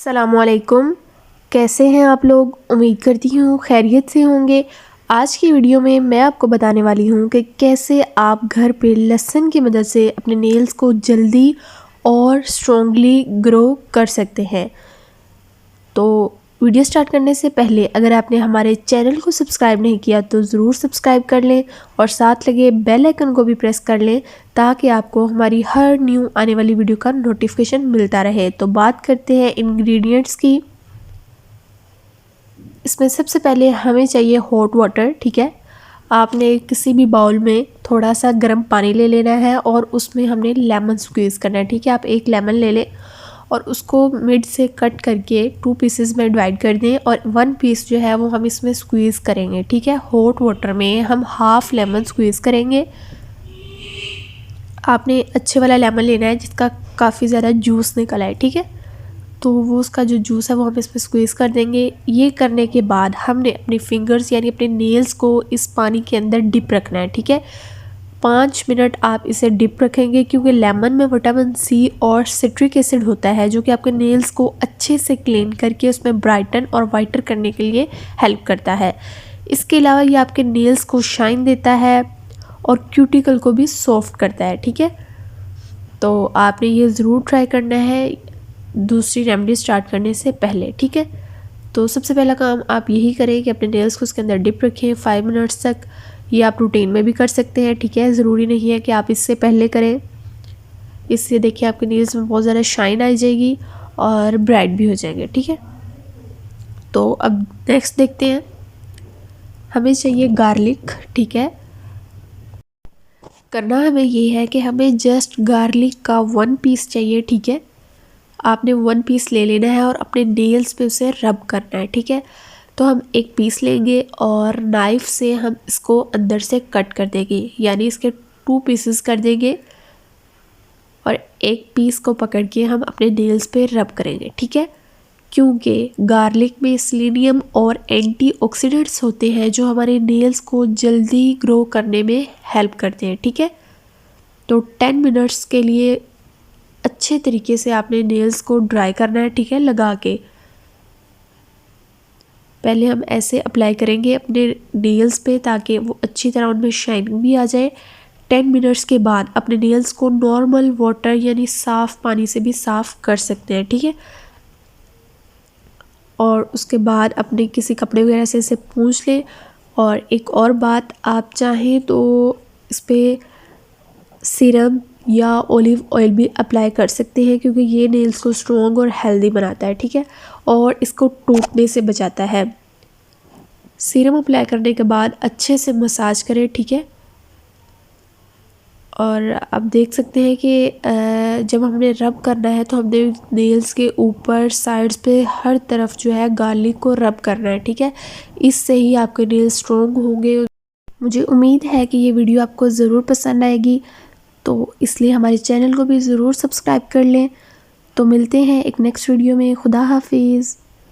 अस्सलामुअलैकुम। कैसे हैं आप लोग? उम्मीद करती हूँ खैरियत से होंगे। आज की वीडियो में मैं आपको बताने वाली हूँ कि कैसे आप घर पे लहसुन की मदद से अपने नेल्स को जल्दी और स्ट्रॉन्गली ग्रो कर सकते हैं। तो वीडियो स्टार्ट करने से पहले अगर आपने हमारे चैनल को सब्सक्राइब नहीं किया तो ज़रूर सब्सक्राइब कर लें और साथ लगे बेल आइकन को भी प्रेस कर लें ताकि आपको हमारी हर न्यू आने वाली वीडियो का नोटिफिकेशन मिलता रहे। तो बात करते हैं इंग्रेडिएंट्स की। इसमें सबसे पहले हमें चाहिए हॉट वाटर। ठीक है, आपने किसी भी बाउल में थोड़ा सा गर्म पानी ले लेना है और उसमें हमने लेमन स्क्वीज़ करना है। ठीक है, आप एक लेमन ले लें और उसको मिड से कट करके 2 पीसेस में डिवाइड कर दें और 1 पीस जो है वो हम इसमें स्क्वीज़ करेंगे। ठीक है, हॉट वाटर में हम हाफ़ लेमन स्क्वीज़ करेंगे। आपने अच्छे वाला लेमन लेना है जिसका काफ़ी ज़्यादा जूस निकला है। ठीक है, तो वो उसका जो जूस है वो हम इसमें स्क्वीज़ कर देंगे। ये करने के बाद हमने अपनी फिंगर्स यानी अपने नेल्स को इस पानी के अंदर डिप रखना है। ठीक है, 5 मिनट आप इसे डिप रखेंगे क्योंकि लेमन में विटामिन सी और सिट्रिक एसिड होता है जो कि आपके नेल्स को अच्छे से क्लीन करके उसमें ब्राइटन और वाइटर करने के लिए हेल्प करता है। इसके अलावा ये आपके नेल्स को शाइन देता है और क्यूटिकल को भी सॉफ्ट करता है। ठीक है, तो आपने ये ज़रूर ट्राई करना है दूसरी रेमेडी स्टार्ट करने से पहले। ठीक है, तो सबसे पहला काम आप यही करें कि अपने नेल्स को उसके अंदर डिप रखें 5 मिनट्स तक। ये आप रूटीन में भी कर सकते हैं। ठीक है, ज़रूरी नहीं है कि आप इससे पहले करें। इससे देखिए आपके नेल्स में बहुत ज़्यादा शाइन आ जाएगी और ब्राइट भी हो जाएंगे। ठीक है, तो अब नेक्स्ट देखते हैं। हमें चाहिए गार्लिक। ठीक है, करना हमें ये है कि हमें जस्ट गार्लिक का 1 पीस चाहिए। ठीक है, आपने 1 पीस ले लेना है और अपने नेल्स पे उसे रब करना है। ठीक है, तो हम एक पीस लेंगे और नाइफ़ से हम इसको अंदर से कट कर देंगे, यानी इसके 2 पीसेस कर देंगे और एक पीस को पकड़ के हम अपने नेल्स पे रब करेंगे। ठीक है, क्योंकि गार्लिक में सेलेनियम और एंटीऑक्सीडेंट्स होते हैं जो हमारे नेल्स को जल्दी ग्रो करने में हेल्प करते हैं। ठीक है, तो 10 मिनट्स के लिए अच्छे तरीके से आपने नेल्स को ड्राई करना है। ठीक है, लगा के पहले हम ऐसे अप्लाई करेंगे अपने नेल्स पे ताकि वो अच्छी तरह उनमें शाइनिंग भी आ जाए। 10 मिनट्स के बाद अपने नेल्स को नॉर्मल वाटर यानी साफ़ पानी से भी साफ़ कर सकते हैं। ठीक है, और उसके बाद अपने किसी कपड़े वगैरह से इसे पोंछ लें। और एक और बात, आप चाहें तो इस पर सीरम या ऑलिव ऑयल भी अप्लाई कर सकते हैं क्योंकि ये नेल्स को स्ट्रॉन्ग और हेल्दी बनाता है। ठीक है, और इसको टूटने से बचाता है। सीरम अप्लाई करने के बाद अच्छे से मसाज करें। ठीक है, और आप देख सकते हैं कि जब हमने रब करना है तो हमने नेल्स के ऊपर साइड्स पे हर तरफ जो है गार्लिक को रब करना है। ठीक है, इससे ही आपके नेल्स स्ट्रॉन्ग होंगे। मुझे उम्मीद है कि ये वीडियो आपको ज़रूर पसंद आएगी, तो इसलिए हमारे चैनल को भी ज़रूर सब्सक्राइब कर लें। तो मिलते हैं एक नेक्स्ट वीडियो में। खुदा हाफिज़।